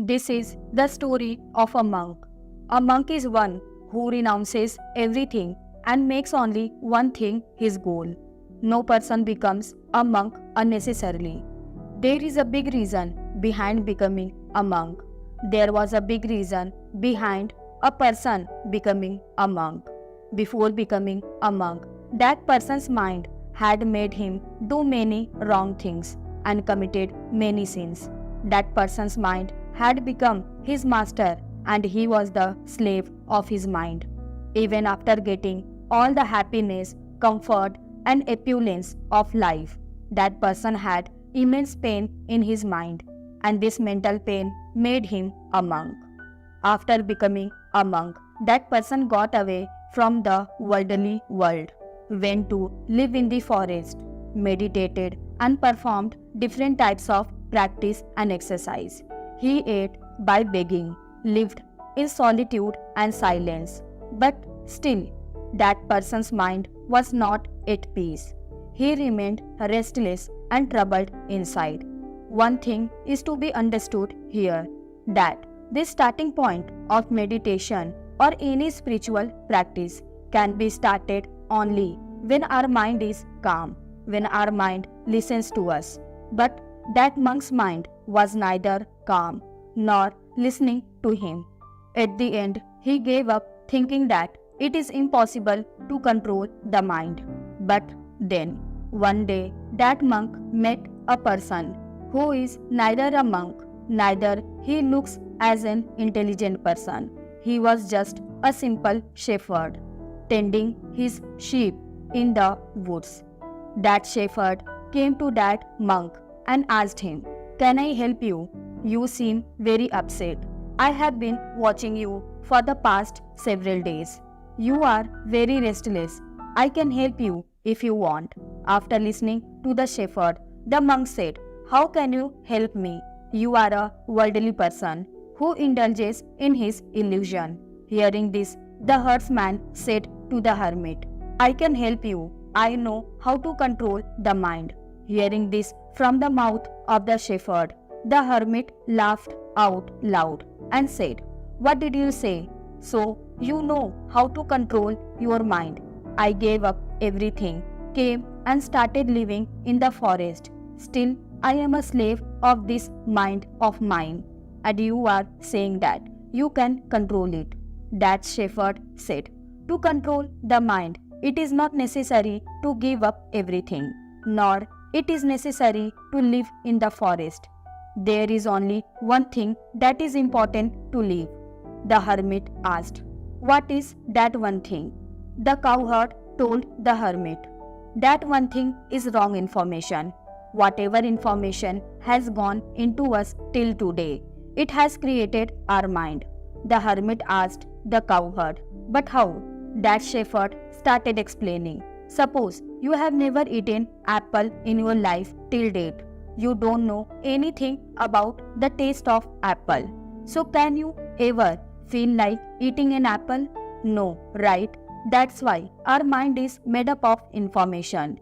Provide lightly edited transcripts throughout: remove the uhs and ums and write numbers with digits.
This is the story of a monk. A monk is one who renounces everything and makes only one thing his goal. No person becomes a monk unnecessarily. There is a big reason behind becoming a monk. There was a big reason behind a person becoming a monk. Before becoming a monk, that person's mind had made him do many wrong things and committed many sins. That person's mind had become his master and he was the slave of his mind. Even after getting all the happiness, comfort, and opulence of life, that person had immense pain in his mind, and this mental pain made him a monk. After becoming a monk, that person got away from the worldly world, went to live in the forest, meditated, and performed different types of practice and exercise. He ate by begging, lived in solitude and silence, but still, that person's mind was not at peace. He remained restless and troubled inside. One thing is to be understood here, that this starting point of meditation or any spiritual practice can be started only when our mind is calm, when our mind listens to us. But that monk's mind was neither calm nor listening to him. At the end, he gave up thinking that it is impossible to control the mind. But then, one day, that monk met a person who is neither a monk, neither he looks as an intelligent person. He was just a simple shepherd, tending his sheep in the woods. That shepherd came to that monk and asked him, "Can I help you? You seem very upset. I have been watching you for the past several days. You are very restless. I can help you if you want." After listening to the shepherd, the monk said, "How can you help me? You are a worldly person who indulges in his illusion." Hearing this, the herdsman said to the hermit, "I can help you. I know how to control the mind." Hearing this from the mouth of the shepherd, the hermit laughed out loud and said, "What did you say? So you know how to control your mind." "I gave up everything, came and started living in the forest. Still, I am a slave of this mind of mine. And you are saying that you can control it." That shepherd said, "To control the mind, it is not necessary to give up everything, nor it is necessary to live in the forest. There is only one thing that is important to live." The hermit asked, "What is that one thing?" The cowherd told the hermit, "That one thing is wrong information. Whatever information has gone into us till today, it has created our mind." The hermit asked the cowherd, "But how?" That shepherd started explaining. "Suppose you have never eaten apple in your life till date. You don't know anything about the taste of apple. So can you ever feel like eating an apple? No, right? That's why our mind is made up of information."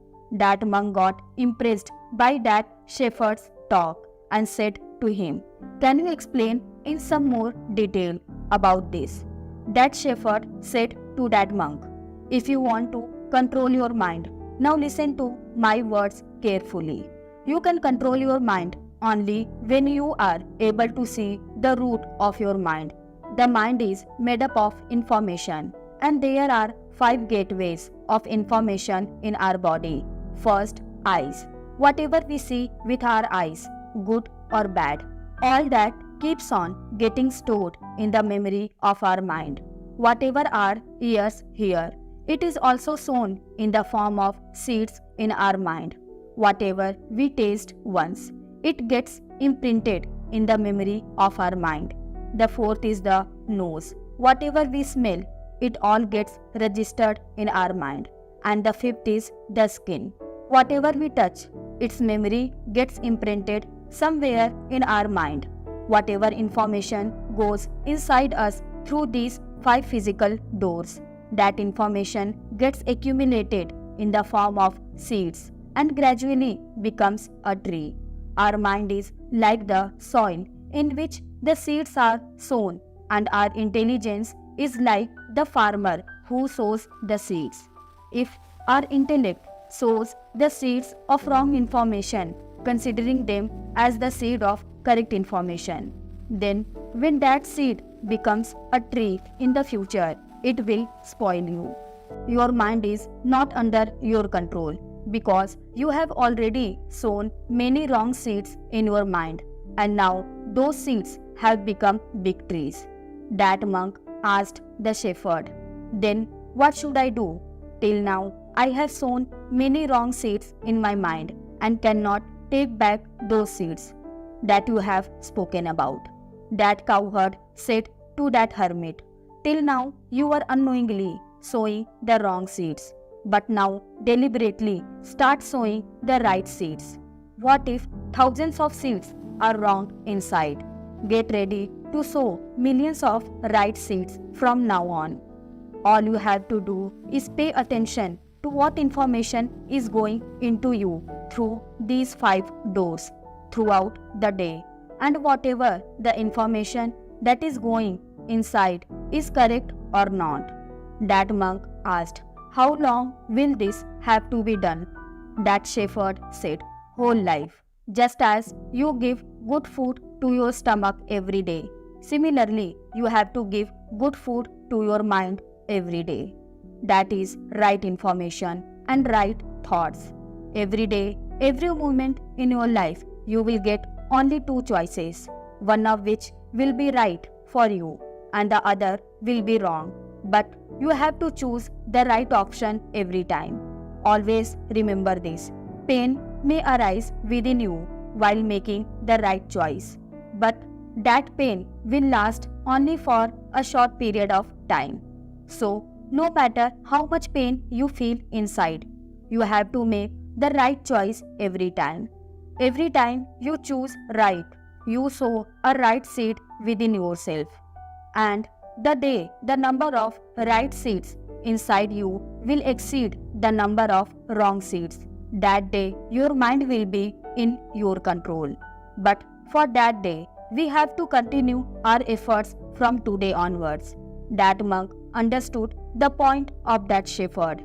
That monk got impressed by that shepherd's talk and said to him, "Can you explain in some more detail about this?" That shepherd said to that monk, "If you want to control your mind, now listen to my words carefully. You can control your mind only when you are able to see the root of your mind. The mind is made up of information, and there are 5 gateways of information in our body. First, eyes. Whatever we see with our eyes, good or bad, all that keeps on getting stored in the memory of our mind. Whatever our ears hear, it is also sown in the form of seeds in our mind. Whatever we taste once, it gets imprinted in the memory of our mind. The fourth is the nose. Whatever we smell, it all gets registered in our mind. And the fifth is the skin. Whatever we touch, its memory gets imprinted somewhere in our mind. Whatever information goes inside us through these 5 physical doors, that information gets accumulated in the form of seeds and gradually becomes a tree. Our mind is like the soil in which the seeds are sown, and our intelligence is like the farmer who sows the seeds. If our intellect sows the seeds of wrong information, considering them as the seed of correct information, then when that seed becomes a tree in the future, it will spoil you. Your mind is not under your control because you have already sown many wrong seeds in your mind, and now those seeds have become big trees. That monk asked the shepherd, "Then what should I do? Till now I have sown many wrong seeds in my mind and cannot take back those seeds that you have spoken about." That cowherd said to that hermit, "Till now you were unknowingly sowing the wrong seeds, but now deliberately start sowing the right seeds. What if thousands of seeds are wrong inside? Get ready to sow millions of right seeds from now on. All you have to do is pay attention to what information is going into you through these 5 doors throughout the day, and whatever the information that is going inside is correct or not." That monk asked, "How long will this have to be done?" That shepherd said, "Whole life. Just as you give good food to your stomach every day, similarly you have to give good food to your mind every day. That is right information and right thoughts. Every day, every moment in your life, you will get only 2 choices, one of which will be right for you and the other will be wrong. But you have to choose the right option every time. Always remember this. Pain may arise within you while making the right choice, but that pain will last only for a short period of time. So, no matter how much pain you feel inside, you have to make the right choice every time. Every time you choose right, you sow a right seed within yourself. And the day the number of right seeds inside you will exceed the number of wrong seeds, that day your mind will be in your control. But for that day, we have to continue our efforts from today onwards." That monk understood the point of that shepherd